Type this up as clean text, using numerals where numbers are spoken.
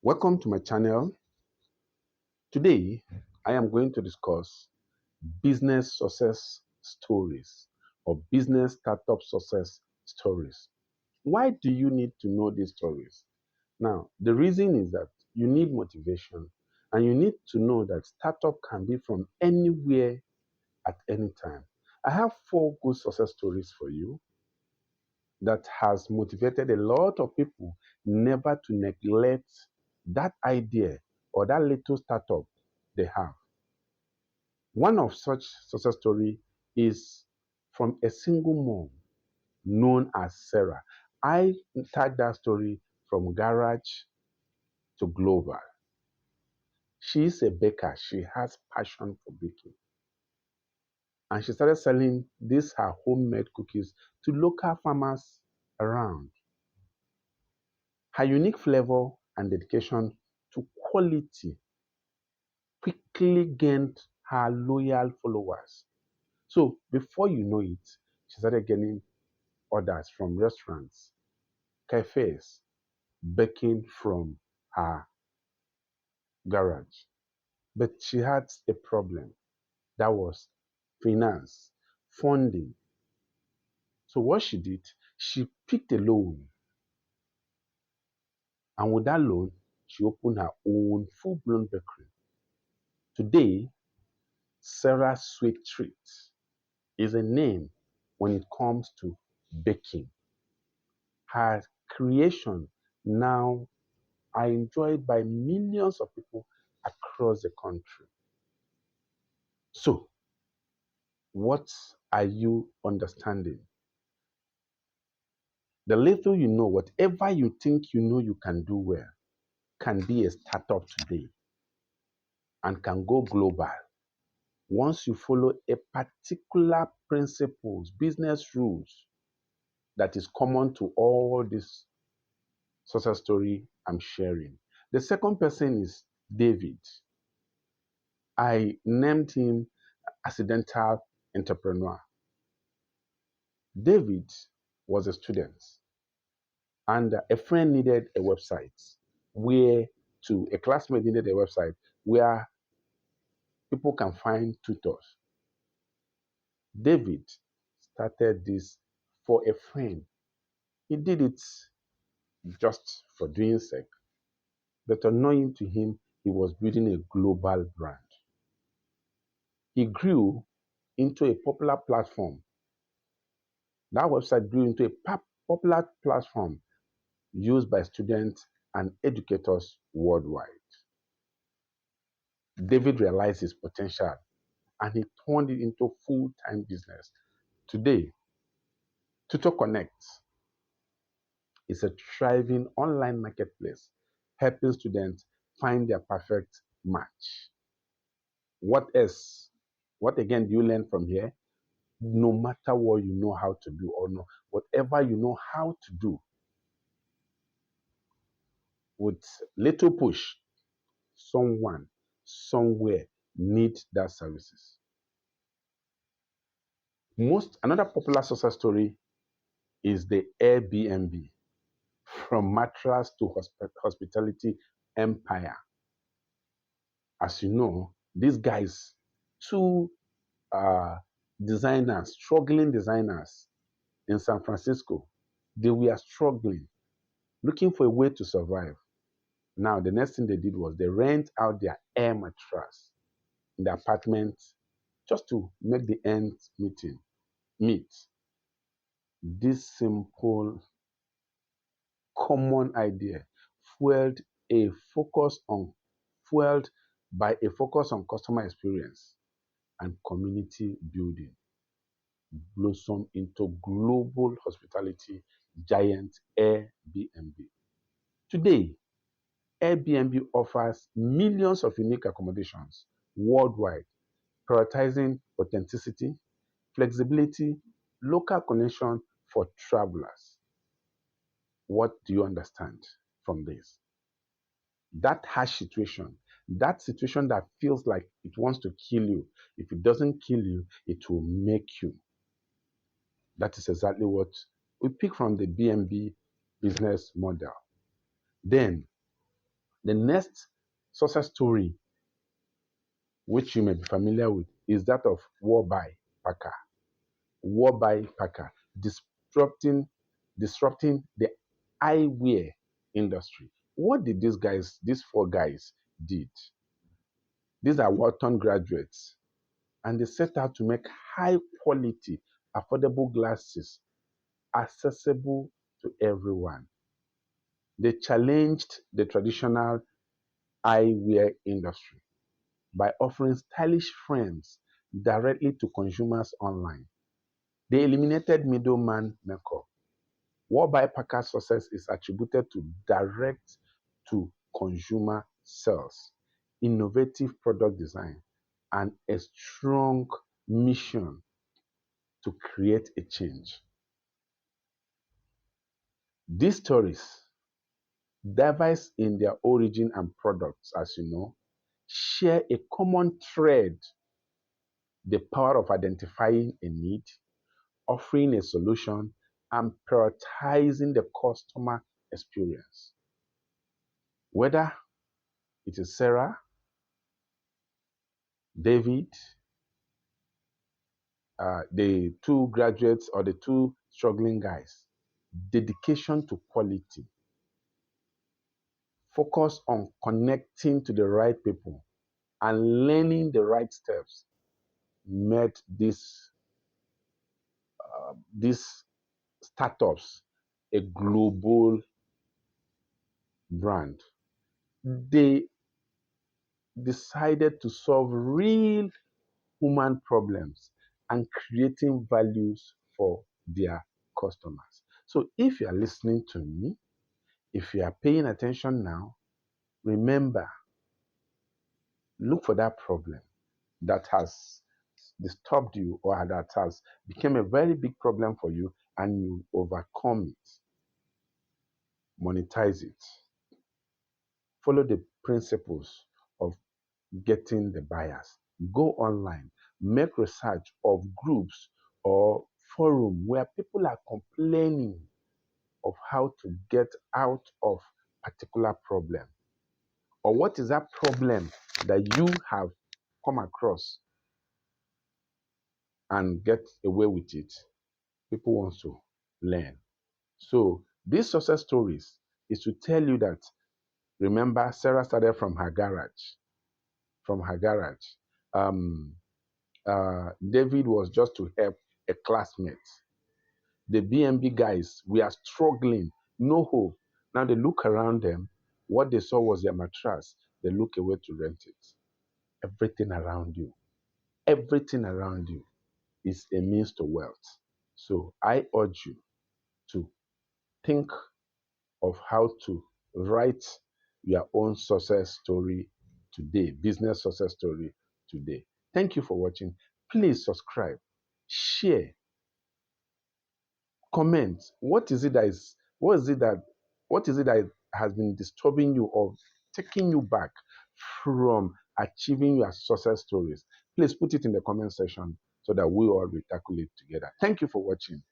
Welcome to my channel. Today, I am going to discuss business success stories or business startup success stories. Why do you need to know these stories? Now, the reason is that you need motivation and you need to know that startup can be from anywhere at any time. I have 4 good success stories for you that has motivated a lot of people never to neglect that idea or that little startup they have. One of such success story is from a single mom known as Sarah. I tagged that story from garage to global. She is a baker. She has passion for baking. And she started selling these her homemade cookies to local farmers around. Her unique flavor and dedication to quality quickly gained her loyal followers. So before you know it, she started getting orders from restaurants, cafes, baking from her garage. But she had a problem that was finance, funding. So what she did, she picked a loan, and with that loan, she opened her own full-blown bakery. Today, Sarah's Sweet Treat is a name when it comes to baking. Her creation now are enjoyed by millions of people across the country. So, what are you understanding? The little you know, whatever you think you know you can do well, can be a startup today and can go global. Once you follow a particular principles, business rules that is common to all these success story I'm sharing. The second person is David. I named him accidental entrepreneur. David was a student and a friend needed a website where a classmate needed a website where people can find tutors. David started this for a friend. He did it just for doing sake, but unknowing to him, he was building a global brand. He grew into a popular platform. That website grew into a popular platform used by students and educators worldwide. David realized his potential and he turned it into full-time business. Today, Tutor Connect is a thriving online marketplace helping students find their perfect match. What else? What again do you learn from here? No matter what you know how to do or no, whatever you know how to do, with little push, someone somewhere need that services. Another popular success story is the Airbnb, from mattress to hospitality empire. As you know, these guys, two uh, designers, struggling designers in San Francisco, they were struggling, looking for a way to survive. Now, the next thing they did was they rent out their air mattress in the apartment just to make the ends meet. This simple, common idea fueled a focus on fueled by a focus on customer experience and community building blossomed into global hospitality giant Airbnb. Today, Airbnb offers millions of unique accommodations worldwide, prioritizing authenticity, flexibility, local connection for travelers. What do you understand from this? That situation that feels like it wants to kill you, if it doesn't kill you, it will make you. That is exactly what we pick from the BNB business model. Then The next success story, which you may be familiar with, is that of Warby Parker. Warby Parker disrupting the eyewear industry. What did these four guys did? These are Wharton graduates, and they set out to make high quality, affordable glasses accessible to everyone. They challenged the traditional eyewear industry by offering stylish frames directly to consumers online. They eliminated middleman makeup. Warby Parker's success is attributed to direct to consumer sales, innovative product design, and a strong mission to create a change. These stories, diverse in their origin and products, as you know, share a common thread: the power of identifying a need, offering a solution, and prioritizing the customer experience. Whether it is Sarah, David, the two graduates, or the two struggling guys, dedication to quality, focus on connecting to the right people, and learning the right steps made these startups a global brand. They decided to solve real human problems and creating values for their customers. So if you are listening to me, if you are paying attention now, remember, look for that problem that has disturbed you or that has become a very big problem for you, and you overcome it. Monetize it. Follow the principles of getting the buyers. Go online, make research of groups or forum where people are complaining of how to get out of particular problem, or what is that problem that you have come across and get away with it. People want to learn. So these success stories is to tell you that, remember, Sarah started from her garage. From her garage. Um, David was just to help a classmate. The BNB guys, we are struggling, no hope. Now they look around them. What they saw was their mattress. They look away to rent it. Everything around you is a means to wealth. So I urge you to think of how to write your own success story today, business success story today. Thank you for watching. Please subscribe, share, comment. What is it that has been disturbing you or taking you back from achieving your success stories? Please put it in the comment section so that we all will tackle it together. Thank you for watching.